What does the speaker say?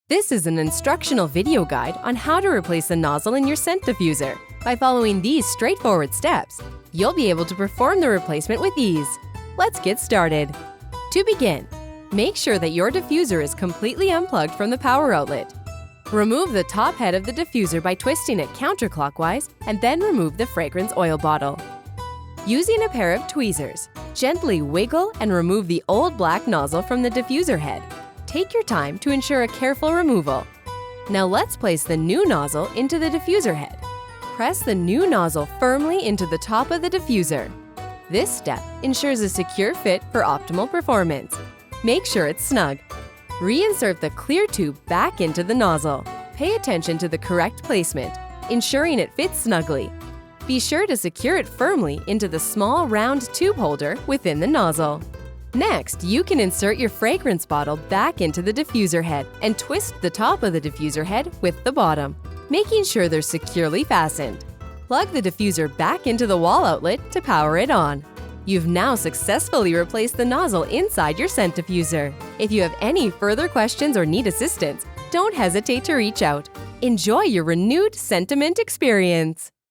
This is an instructional video guide on how to replace the nozzle in your scent diffuser. By following these straightforward steps, you'll be able to perform the replacement with ease. Let's get started. To begin, make sure that your diffuser is completely unplugged from the power outlet. Remove the top head of the diffuser by twisting it counterclockwise and then remove the fragrance oil bottle. Using a pair of tweezers, gently wiggle and remove the old black nozzle from the diffuser head. Take your time to ensure a careful removal. Now let's place the new nozzle into the diffuser head. Press the new nozzle firmly into the top of the diffuser. This step ensures a secure fit for optimal performance. Make sure it's snug. Reinsert the clear tube back into the nozzle. Pay attention to the correct placement, ensuring it fits snugly. Be sure to secure it firmly into the small round tube holder within the nozzle. Next, you can insert your fragrance bottle back into the diffuser head and twist the top of the diffuser head with the bottom, making sure they're securely fastened. Plug the diffuser back into the wall outlet to power it on. You've now successfully replaced the nozzle inside your scent diffuser. If you have any further questions or need assistance, don't hesitate to reach out. Enjoy your renewed Scentiment experience!